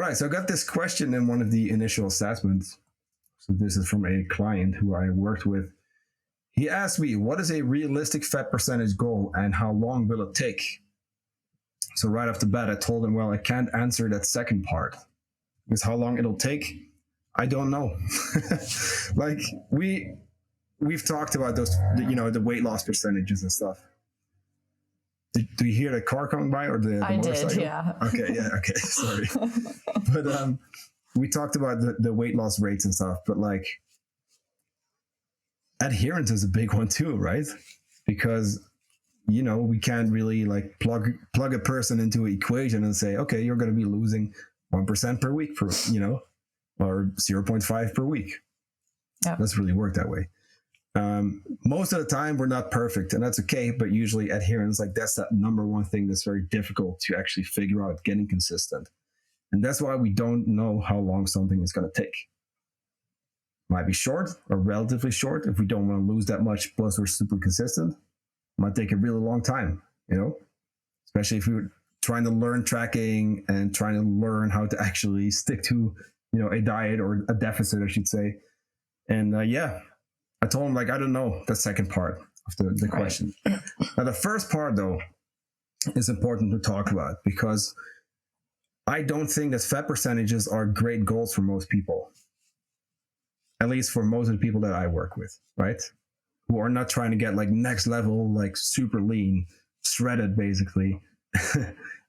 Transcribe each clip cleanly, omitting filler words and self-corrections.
right, so I got this question in one of the initial assessments. So this is from a client who I worked with. He asked me, what is a realistic fat percentage goal and how long will it take? So right off the bat, I told him, well, I can't answer that second part because how long it'll take, I don't know. Like we've talked about those, the weight loss percentages and stuff. Do you hear the car coming by or the I motorcycle? did, yeah. Okay, sorry. But we talked about the weight loss rates and stuff, but like adherence is a big one too, right? Because we can't really like plug a person into an equation and say, okay, you're going to be losing 1% per week or 0.5 per week. Yeah. Doesn't really work that way. Most of the time we're not perfect, and that's okay, but usually adherence, like that's that number one thing that's very difficult to actually figure out, getting consistent. And that's why we don't know how long something is going to take. Might be short or relatively short if we don't want to lose that much, plus we're super consistent. Might take a really long time, especially if you're trying to learn tracking and trying to learn how to actually stick to a diet or a deficit, I should say. And I told him, like, I don't know the second part of the question. Now, the first part, though, is important to talk about because I don't think that fat percentages are great goals for most people. At least for most of the people that I work with, right? Who are not trying to get like next level, like super lean, shredded, basically,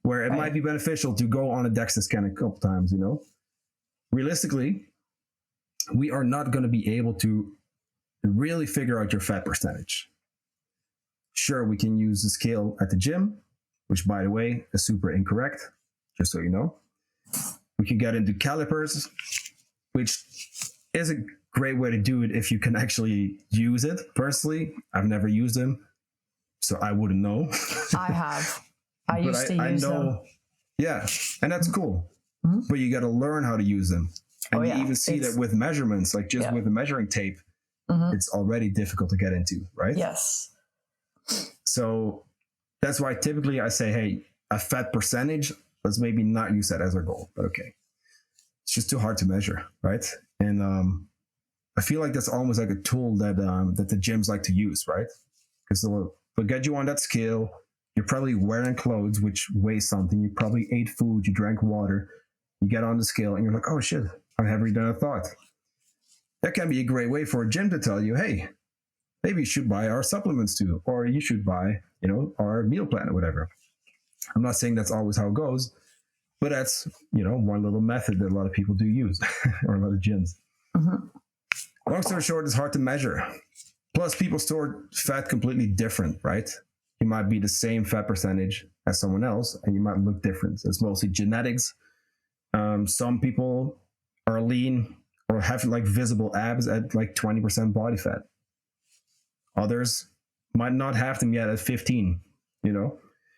where it might be beneficial to go on a DEXA scan a couple times, Realistically, we are not going to be able to really figure out your fat percentage. Sure, we can use the scale at the gym, which, by the way, is super incorrect, just so you know. We can get into calipers, which is a great way to do it if you can actually use it. Personally, I've never used them, so I wouldn't know. I have. I used to use them. Yeah, and that's cool. Mm-hmm. But you got to learn how to use them. And you even see that with measurements, like just with a measuring tape, it's already difficult to get into, right? Yes. So that's why typically I say, hey, a fat percentage, let's maybe not use that as our goal, but okay. It's just too hard to measure, right? And I feel like that's almost like a tool that the gyms like to use, right? Because they'll get you on that scale. You're probably wearing clothes, which weigh something. You probably ate food. You drank water. You get on the scale, and you're like, oh shit, I haven't done a thought. That can be a great way for a gym to tell you, hey, maybe you should buy our supplements too, or you should buy, our meal plan or whatever. I'm not saying that's always how it goes, but that's, one little method that a lot of people do use, or a lot of gyms. Mm-hmm. Long story short, it's hard to measure. Plus, people store fat completely different, right? You might be the same fat percentage as someone else, and you might look different. It's mostly genetics. Some people are lean or have like visible abs at like 20% body fat. Others might not have them yet at 15,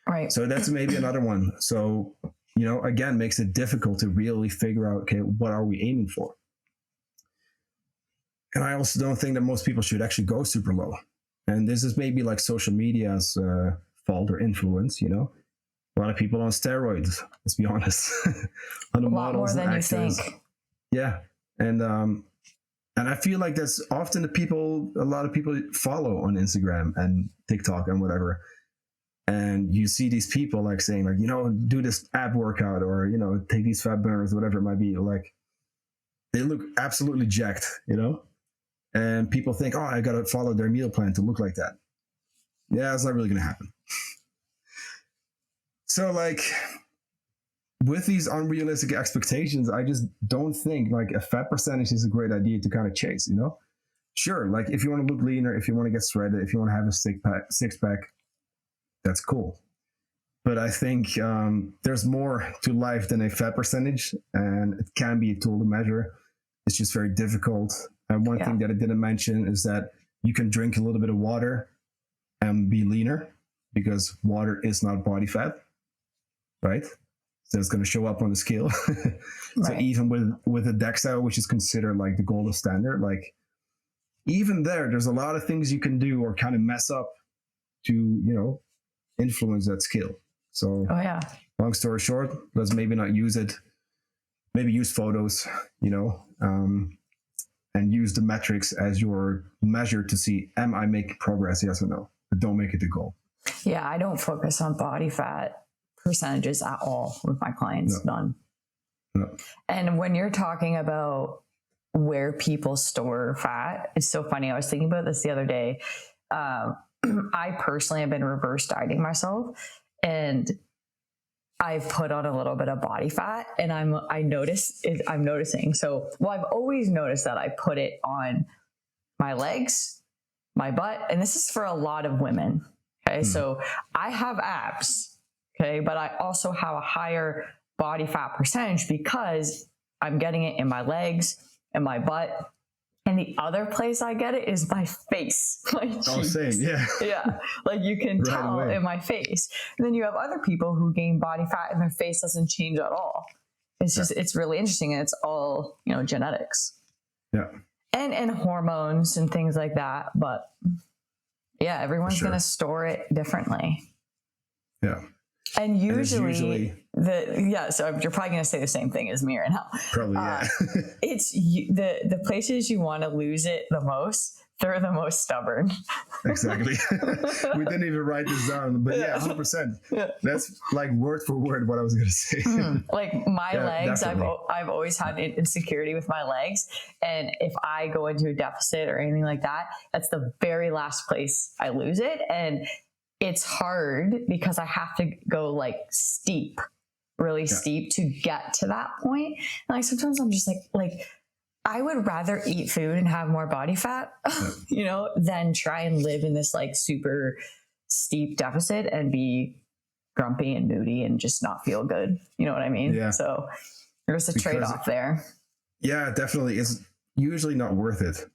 Right. So that's maybe another one. So, again, makes it difficult to really figure out, okay, what are we aiming for? And I also don't think that most people should actually go super low. And this is maybe like social media's fault or influence, A lot of people on steroids, let's be honest. On the a lot more than actors. You think. Yeah. And I feel like that's often a lot of people follow on Instagram and TikTok and whatever. And you see these people like saying like, do this ab workout or, take these fat burners, whatever it might be. Like they look absolutely jacked, And people think, oh, I got to follow their meal plan to look like that. Yeah, it's not really going to happen. So like with these unrealistic expectations, I just don't think like a fat percentage is a great idea to kind of chase, Sure, like if you want to look leaner, if you want to get shredded, if you want to have a six pack, that's cool. But I think there's more to life than a fat percentage, and it can be a tool to measure. It's just very difficult. And one thing that I didn't mention is that you can drink a little bit of water and be leaner because water is not body fat, right? So it's going to show up on the scale. So even with a DEXA, which is considered like the gold standard, like even there's a lot of things you can do or kind of mess up to, influence that scale. So long story short, let's maybe not use it. maybe use photos, and use the metrics as your measure to see, am I making progress? Yes or no? But don't make it the goal. Yeah, I don't focus on body fat percentages at all with my clients. None. No. And when you're talking about where people store fat, it's so funny. I was thinking about this the other day. I personally have been reverse dieting myself, and I've put on a little bit of body fat, and I'm noticing. So, I've always noticed that I put it on my legs, my butt, and this is for a lot of women. Okay. So I have abs. Okay. But I also have a higher body fat percentage because I'm getting it in my legs and my butt. And the other place I get it is my face. Same. Yeah. Yeah. Like you can Right tell away. in my face. And then you have other people who gain body fat and their face doesn't change at all. It's just, it's really interesting. And it's all, genetics. Yeah. And hormones and things like that. But yeah, everyone's going to store it differently. Yeah. And usually so you're probably going to say the same thing as me right now. Probably, yeah. It's the places you want to lose it the most, they're the most stubborn. Exactly. We didn't even write this down, but 100%. Yeah. That's like word for word what I was going to say. Like my legs, definitely. I've always had insecurity with my legs. And if I go into a deficit or anything like that, that's the very last place I lose it. And it's hard because I have to go like steep, really steep to get to that point. And like sometimes I'm just like I would rather eat food and have more body fat, than try and live in this like super steep deficit and be grumpy and moody and just not feel good. You know what I mean? Yeah. So there's a trade-off there. Yeah, definitely. It's usually not worth it.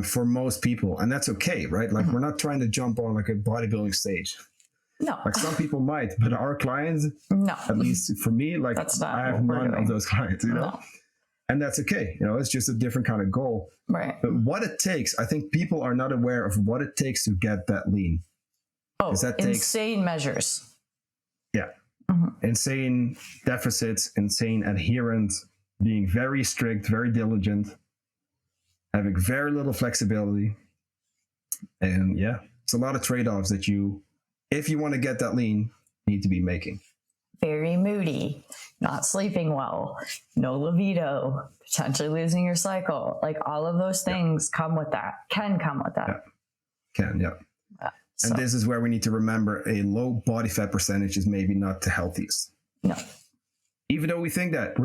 For most people, and that's okay, right? Like we're not trying to jump on like a bodybuilding stage. No. Like some people might, but our clients, no. At least for me, like I have none of those clients, No. And that's okay. It's just a different kind of goal. Right. But what it takes, I think people are not aware of what it takes to get that lean. Oh, that insane measures. Yeah. Insane deficits, insane adherence, being very strict, very diligent, having very little flexibility. And it's a lot of trade-offs that if you want to get that lean, need to be making. Very moody, not sleeping well, no libido, potentially losing your cycle. Like all of those things can come with that. And this is where we need to remember a low body fat percentage is maybe not the healthiest. No. Even though we think that,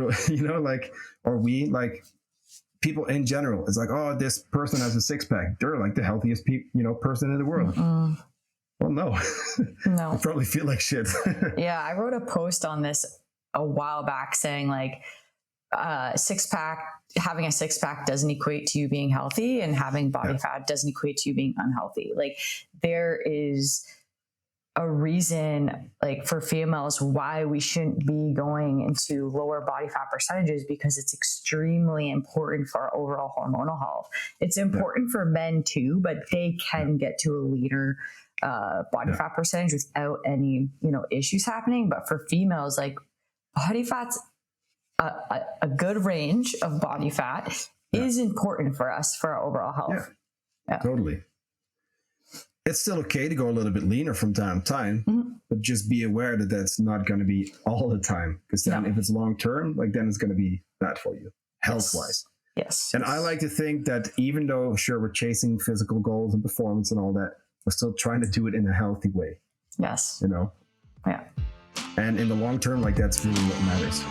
people in general, it's like, oh, this person has a six-pack. They're like the healthiest person in the world. Well, no. No. I probably feel like shit. Yeah, I wrote a post on this a while back saying like having a six-pack doesn't equate to you being healthy, and having body fat doesn't equate to you being unhealthy. Like there is a reason like for females why we shouldn't be going into lower body fat percentages, because it's extremely important for our overall hormonal health. It's important for men too, but they can get to a leaner body fat percentage without any issues happening. But for females, like body fat's a good range of body fat is important for us for our overall health. Yeah. Totally. It's still okay to go a little bit leaner from time to time, but just be aware that that's not going to be all the time, because then if it's long term, then it's going to be bad for you health wise. Yes. And I like to think that even though sure we're chasing physical goals and performance and all that, we're still trying to do it in a healthy way. Yes. Yeah. And in the long term, that's really what matters.